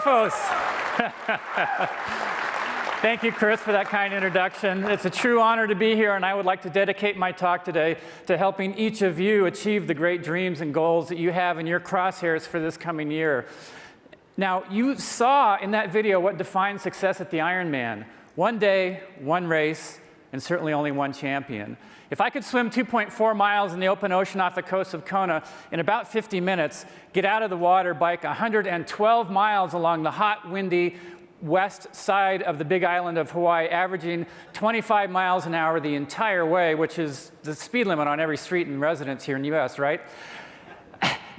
Mofos. Thank you, Chris, for that kind introduction. It's a true honor to be here, and I would like to dedicate my talk today to helping each of you achieve the great dreams and goals that you have in your crosshairs for this coming year. Now, you saw in that video what defines success at the Ironman. One day, one race, and certainly only one champion. If I could swim 2.4 miles in the open ocean off the coast of Kona in about 50 minutes, get out of the water, bike 112 miles along the hot, windy west side of the big island of Hawaii, averaging 25 miles an hour the entire way, which is the speed limit on every street and residence here in the US, right?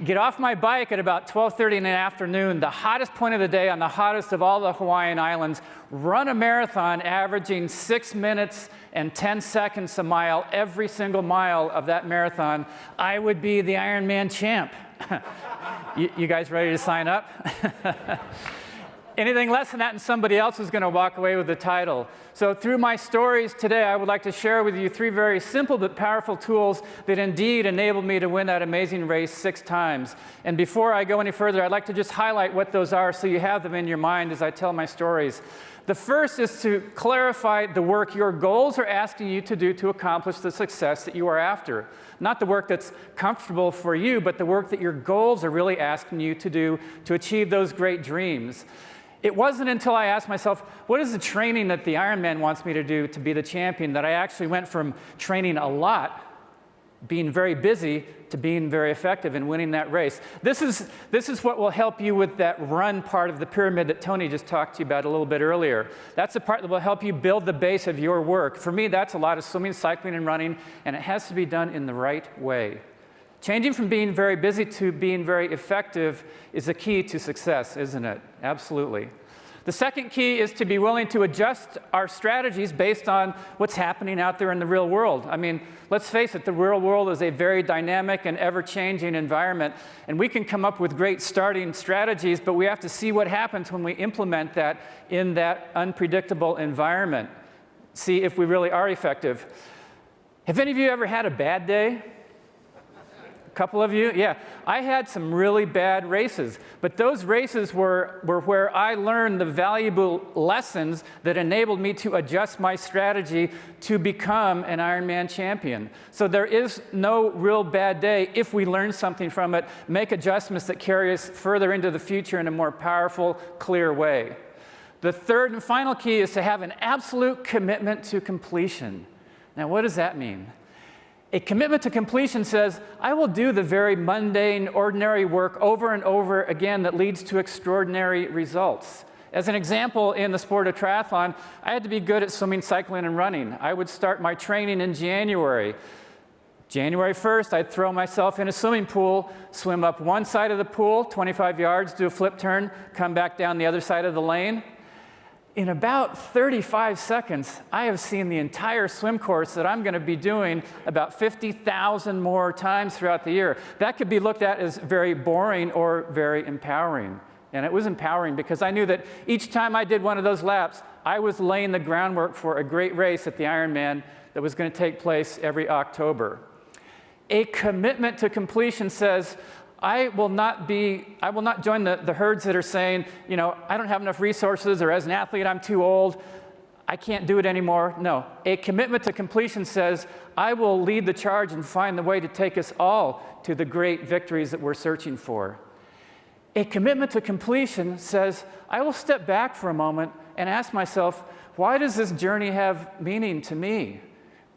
Get off my bike at about 12:30 in the afternoon, the hottest point of the day on the hottest of all the Hawaiian Islands, run a marathon averaging 6 minutes and 10 seconds a mile, every single mile of that marathon, I would be the Ironman champ. You guys ready to sign up? Anything less than that and somebody else is going to walk away with the title. So through my stories today, I would like to share with you 3 very simple but powerful tools that indeed enabled me to win that amazing race 6 times. And before I go any further, I'd like to just highlight what those are so you have them in your mind as I tell my stories. The first is to clarify the work your goals are asking you to do to accomplish the success that you are after. Not the work that's comfortable for you, but the work that your goals are really asking you to do to achieve those great dreams. It wasn't until I asked myself, what is the training that the Ironman wants me to do to be the champion, that I actually went from training a lot, being very busy, to being very effective in winning that race. This is what will help you with that run part of the pyramid that Tony just talked to you about a little bit earlier. That's the part that will help you build the base of your work. For me, that's a lot of swimming, cycling, and running, and it has to be done in the right way. Changing from being very busy to being very effective is the key to success, isn't it? Absolutely. The second key is to be willing to adjust our strategies based on what's happening out there in the real world. I mean, let's face it, the real world is a very dynamic and ever-changing environment, and we can come up with great starting strategies, but we have to see what happens when we implement that in that unpredictable environment. See if we really are effective. Have any of you ever had a bad day? A couple of you? Yeah. I had some really bad races, but those races were where I learned the valuable lessons that enabled me to adjust my strategy to become an Ironman champion. So there is no real bad day if we learn something from it, make adjustments that carry us further into the future in a more powerful, clear way. The third and final key is to have an absolute commitment to completion. Now, what does that mean? A commitment to completion says, I will do the very mundane, ordinary work over and over again that leads to extraordinary results. As an example, in the sport of triathlon, I had to be good at swimming, cycling, and running. I would start my training in January. January 1st, I'd throw myself in a swimming pool, swim up one side of the pool, 25 yards, do a flip turn, come back down the other side of the lane. In about 35 seconds, I have seen the entire swim course that I'm going to be doing about 50,000 more times throughout the year. That could be looked at as very boring or very empowering. And it was empowering because I knew that each time I did one of those laps, I was laying the groundwork for a great race at the Ironman that was going to take place every October. A commitment to completion says, I will not join the herds that are saying, you know, I don't have enough resources, or as an athlete, I'm too old, I can't do it anymore. No, a commitment to completion says, I will lead the charge and find the way to take us all to the great victories that we're searching for. A commitment to completion says, I will step back for a moment and ask myself, why does this journey have meaning to me?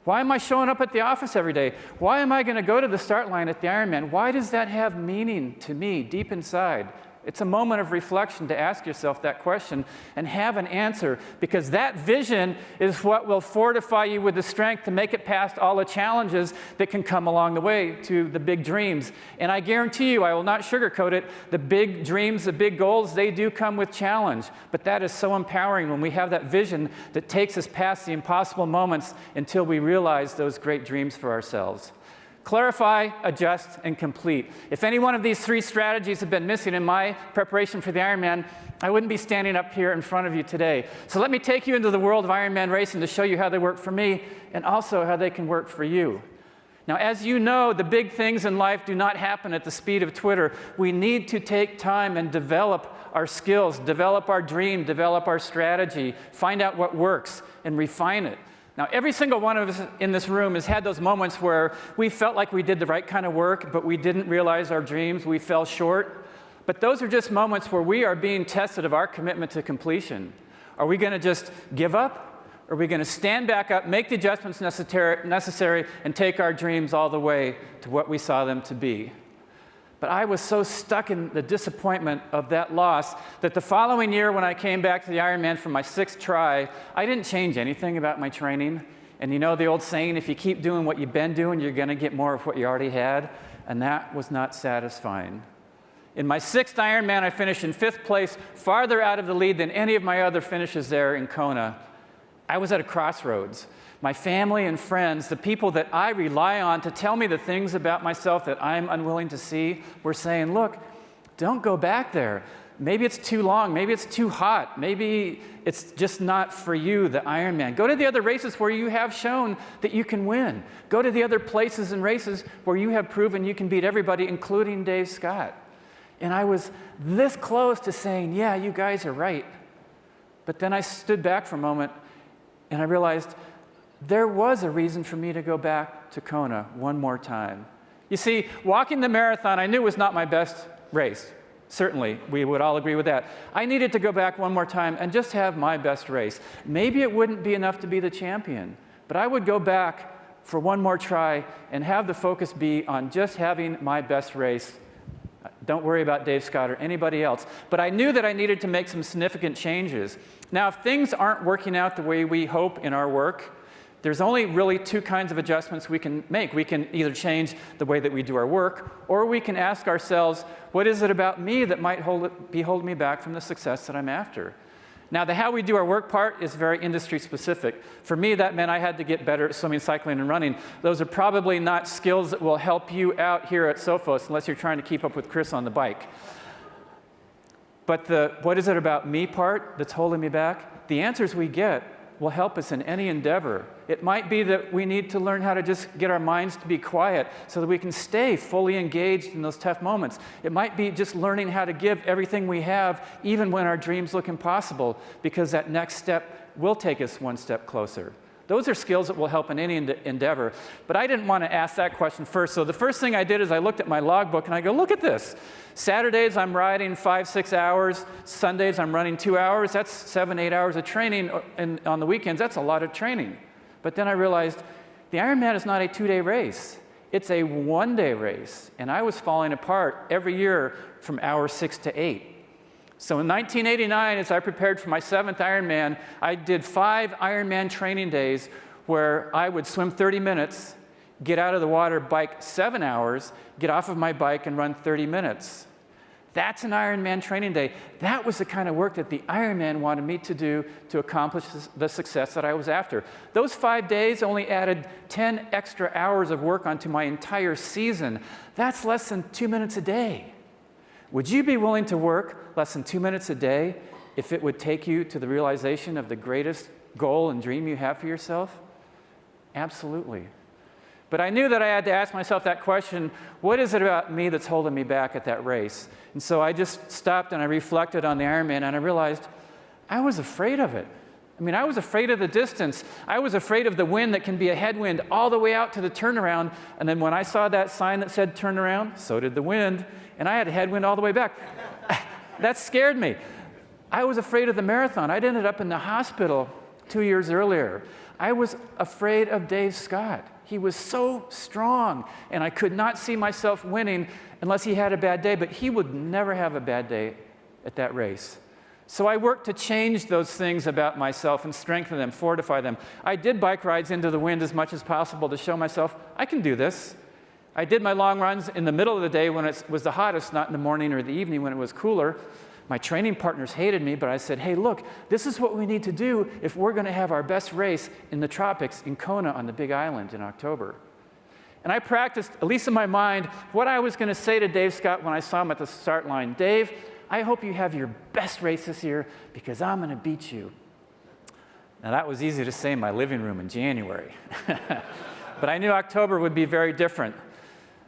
Why am I showing up at the office every day? Why am I going to go to the start line at the Ironman? Why does that have meaning to me deep inside? It's a moment of reflection to ask yourself that question and have an answer, because that vision is what will fortify you with the strength to make it past all the challenges that can come along the way to the big dreams. And I guarantee you, I will not sugarcoat it, the big dreams, the big goals, they do come with challenge. But that is so empowering when we have that vision that takes us past the impossible moments until we realize those great dreams for ourselves. Clarify, adjust, and complete. If any one of these 3 strategies have been missing in my preparation for the Ironman, I wouldn't be standing up here in front of you today. So let me take you into the world of Ironman racing to show you how they work for me and also how they can work for you. Now, as you know, the big things in life do not happen at the speed of Twitter. We need to take time and develop our skills, develop our dream, develop our strategy, find out what works, and refine it. Now, every single one of us in this room has had those moments where we felt like we did the right kind of work, but we didn't realize our dreams, we fell short. But those are just moments where we are being tested of our commitment to completion. Are we going to just give up? Are we going to stand back up, make the adjustments necessary, and take our dreams all the way to what we saw them to be? But I was so stuck in the disappointment of that loss that the following year when I came back to the Ironman for my 6th try, I didn't change anything about my training. And you know the old saying, if you keep doing what you've been doing, you're going to get more of what you already had. And that was not satisfying. In my 6th Ironman, I finished in 5th place, farther out of the lead than any of my other finishes there in Kona. I was at a crossroads. My family and friends, the people that I rely on to tell me the things about myself that I'm unwilling to see, were saying, look, don't go back there. Maybe it's too long. Maybe it's too hot. Maybe it's just not for you, the Ironman. Go to the other races where you have shown that you can win. Go to the other places and races where you have proven you can beat everybody, including Dave Scott. And I was this close to saying, yeah, you guys are right. But then I stood back for a moment and I realized there was a reason for me to go back to Kona one more time. You see, walking the marathon I knew was not my best race. Certainly, we would all agree with that. I needed to go back one more time and just have my best race. Maybe it wouldn't be enough to be the champion, but I would go back for one more try and have the focus be on just having my best race. Don't worry about Dave Scott or anybody else. But I knew that I needed to make some significant changes. Now, if things aren't working out the way we hope in our work, there's only really 2 kinds of adjustments we can make. We can either change the way that we do our work, or we can ask ourselves, what is it about me that might be holding me back from the success that I'm after? Now, the how we do our work part is very industry specific. For me, that meant I had to get better at swimming, cycling, and running. Those are probably not skills that will help you out here at Sophos unless you're trying to keep up with Chris on the bike. But the what is it about me part that's holding me back? The answers we get will help us in any endeavor. It might be that we need to learn how to just get our minds to be quiet so that we can stay fully engaged in those tough moments. It might be just learning how to give everything we have even when our dreams look impossible, because that next step will take us one step closer. Those are skills that will help in any endeavor. But I didn't want to ask that question first. So the first thing I did is I looked at my logbook and I go, look at this. Saturdays I'm riding 5-6 hours. Sundays I'm running 2 hours. That's 7-8 hours of training. And on the weekends, that's a lot of training. But then I realized the Ironman is not a 2-day race. It's a 1-day race. And I was falling apart every year from hour 6 to 8. So in 1989, as I prepared for my 7th Ironman, I did 5 Ironman training days where I would swim 30 minutes, get out of the water, bike 7 hours, get off of my bike and run 30 minutes. That's an Ironman training day. That was the kind of work that the Ironman wanted me to do to accomplish the success that I was after. Those 5 days only added 10 extra hours of work onto my entire season. That's less than 2 minutes a day. Would you be willing to work less than 2 minutes a day if it would take you to the realization of the greatest goal and dream you have for yourself? Absolutely. But I knew that I had to ask myself that question, what is it about me that's holding me back at that race? And so I just stopped and I reflected on the Ironman and I realized I was afraid of it. I mean, I was afraid of the distance. I was afraid of the wind that can be a headwind all the way out to the turnaround. And then when I saw that sign that said turn around, so did the wind. And I had a headwind all the way back. That scared me. I was afraid of the marathon. I'd ended up in the hospital 2 years earlier. I was afraid of Dave Scott. He was so strong, and I could not see myself winning unless he had a bad day, but he would never have a bad day at that race. So I worked to change those things about myself and strengthen them, fortify them. I did bike rides into the wind as much as possible to show myself, I can do this. I did my long runs in the middle of the day when it was the hottest, not in the morning or the evening when it was cooler. My training partners hated me, but I said, hey, look, this is what we need to do if we're going to have our best race in the tropics in Kona on the Big Island in October. And I practiced, at least in my mind, what I was going to say to Dave Scott when I saw him at the start line. Dave, I hope you have your best race this year because I'm going to beat you. Now, that was easy to say in my living room in January. But I knew October would be very different.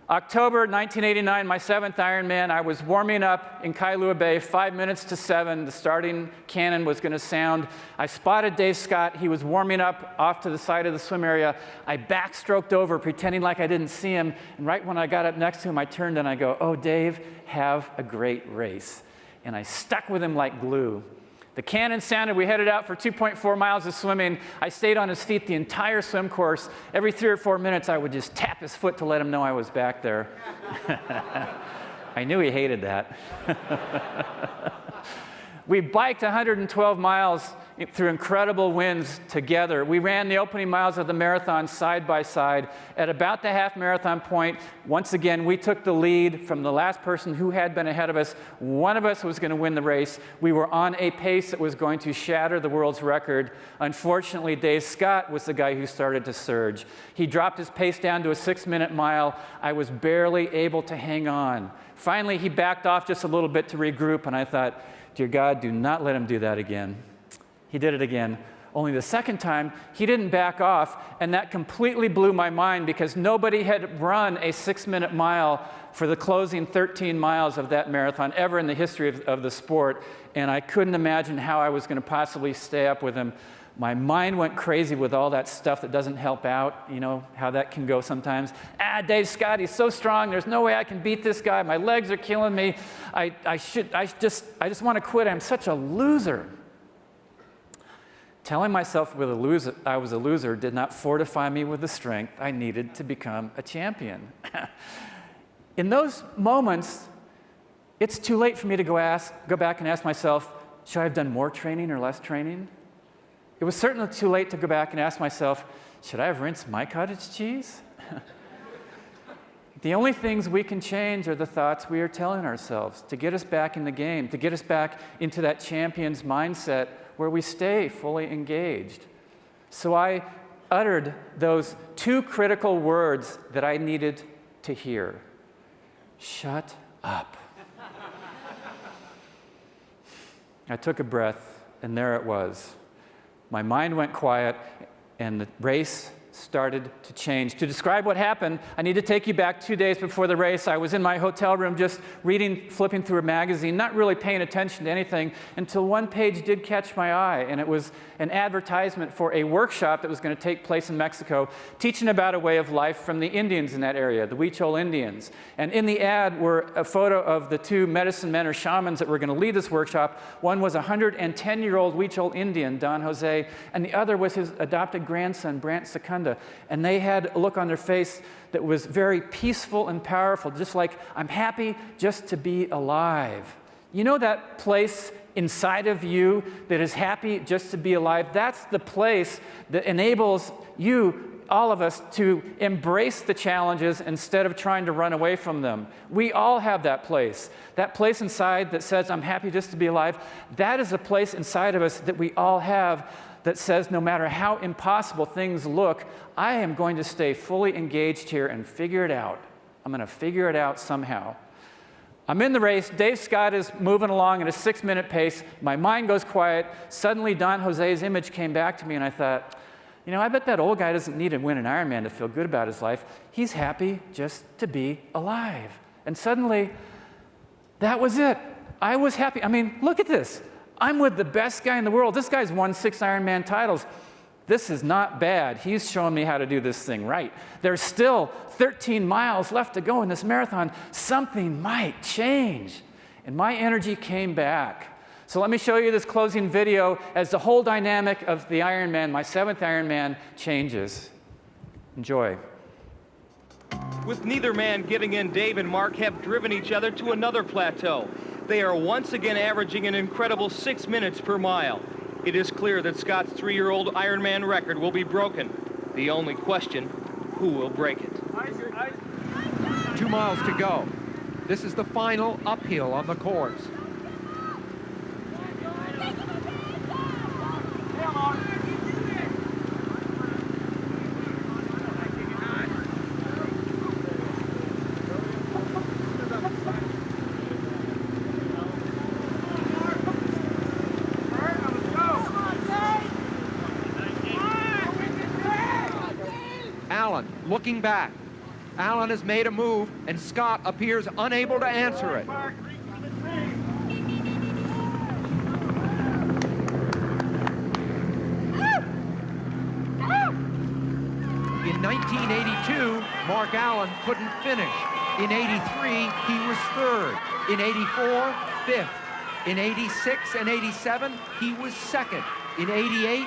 October 1989, my 7th Ironman, I was warming up in Kailua Bay, 5 minutes to 7. The starting cannon was going to sound. I spotted Dave Scott. He was warming up off to the side of the swim area. I backstroked over, pretending like I didn't see him. And right when I got up next to him, I turned and I go, "Oh, Dave, have a great race." And I stuck with him like glue. The cannon sounded. We headed out for 2.4 miles of swimming. I stayed on his feet the entire swim course. Every 3 or 4 minutes, I would just tap his foot to let him know I was back there. I knew he hated that. We biked 112 miles through incredible winds together. We ran the opening miles of the marathon side by side. At about the half marathon point, once again, we took the lead from the last person who had been ahead of us. One of us was going to win the race. We were on a pace that was going to shatter the world's record. Unfortunately, Dave Scott was the guy who started to surge. He dropped his pace down to a 6-minute mile. I was barely able to hang on. Finally, he backed off just a little bit to regroup, and I thought, "Dear God, do not let him do that again." He did it again. Only the second time, he didn't back off, and that completely blew my mind because nobody had run a 6-minute mile for the closing 13 miles of that marathon ever in the history of the sport, and I couldn't imagine how I was going to possibly stay up with him. My mind went crazy with all that stuff that doesn't help out, you know, how that can go sometimes. Dave Scott, he's so strong, there's no way I can beat this guy, my legs are killing me, I just want to quit, I'm such a loser. Telling myself I was a loser did not fortify me with the strength I needed to become a champion. In those moments, it's too late for me to go back and ask myself, should I have done more training or less training? It was certainly too late to go back and ask myself, should I have rinsed my cottage cheese? The only things we can change are the thoughts we are telling ourselves to get us back in the game, to get us back into that champion's mindset where we stay fully engaged. So I uttered those 2 critical words that I needed to hear. Shut up. I took a breath, and there it was. My mind went quiet, and the race started to change. To describe what happened, I need to take you back 2 days before the race. I was in my hotel room just flipping through a magazine, not really paying attention to anything, until one page did catch my eye, and it was an advertisement for a workshop that was going to take place in Mexico, teaching about a way of life from the Indians in that area, the Huichol Indians. And in the ad were a photo of the 2 medicine men or shamans that were going to lead this workshop. One was a 110-year-old Huichol Indian, Don Jose, and the other was his adopted grandson, Brant Secunda. And they had a look on their face that was very peaceful and powerful, just like, I'm happy just to be alive. You know that place inside of you that is happy just to be alive? That's the place that enables you, all of us, to embrace the challenges instead of trying to run away from them. We all have that place inside that says, I'm happy just to be alive. That is a place inside of us that we all have that says no matter how impossible things look, I am going to stay fully engaged here and figure it out. I'm going to figure it out somehow. I'm in the race. Dave Scott is moving along at a 6-minute pace. My mind goes quiet. Suddenly, Don Jose's image came back to me, and I thought, you know, I bet that old guy doesn't need to win an Ironman to feel good about his life. He's happy just to be alive. And suddenly, that was it. I was happy. I mean, look at this. I'm with the best guy in the world. This guy's won 6 Ironman titles. This is not bad. He's showing me how to do this thing right. There's still 13 miles left to go in this marathon. Something might change. And my energy came back. So let me show you this closing video as the whole dynamic of the Ironman, my 7th Ironman, changes. Enjoy. With neither man getting in, Dave and Mark have driven each other to another plateau. They are once again averaging an incredible 6 minutes per mile. It is clear that Scott's 3-year-old Ironman record will be broken. The only question, who will break it? 2 miles to go. This is the final uphill on the course. Allen looking back. Allen has made a move, and Scott appears unable to answer it. In 1982, Mark Allen couldn't finish. In 83, he was third. In 84, fifth. In 86 and 87, he was second. In 88,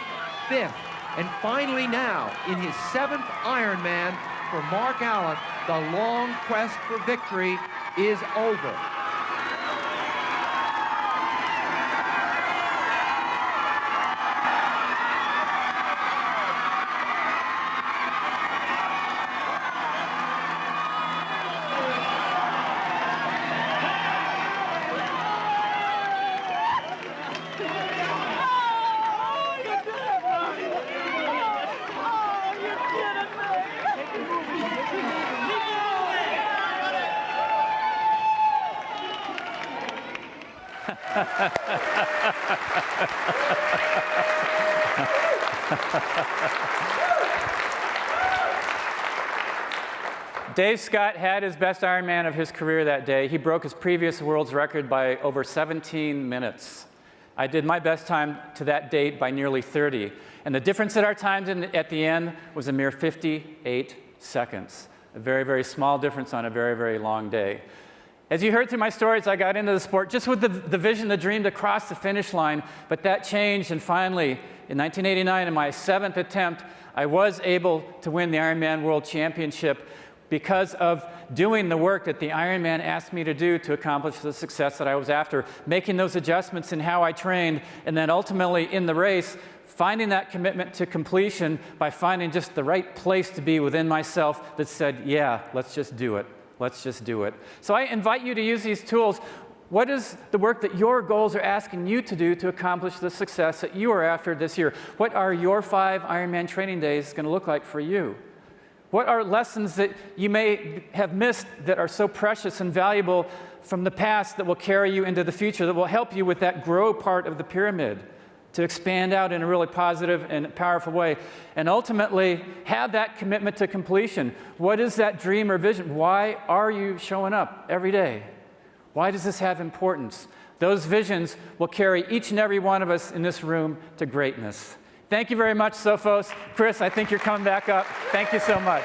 fifth. And finally now, in his 7th Ironman, for Mark Allen, the long quest for victory is over. Dave Scott had his best Ironman of his career that day. He broke his previous world's record by over 17 minutes. I did my best time to that date by nearly 30. And the difference at our times at the end was a mere 58 seconds. A very, very small difference on a very, very long day. As you heard through my stories, I got into the sport just with the vision, the dream to cross the finish line, but that changed, and finally, in 1989, in my 7th attempt, I was able to win the Ironman World Championship because of doing the work that the Ironman asked me to do to accomplish the success that I was after, making those adjustments in how I trained, and then ultimately in the race, finding that commitment to completion by finding just the right place to be within myself that said, yeah, let's just do it. Let's just do it. So I invite you to use these tools. What is the work that your goals are asking you to do to accomplish the success that you are after this year? What are your 5 Ironman training days going to look like for you? What are lessons that you may have missed that are so precious and valuable from the past that will carry you into the future, that will help you with that grow part of the pyramid to expand out in a really positive and powerful way, and ultimately have that commitment to completion? What is that dream or vision? Why are you showing up every day? Why does this have importance? Those visions will carry each and every one of us in this room to greatness. Thank you very much, Sophos. Chris, I think you're coming back up. Thank you so much.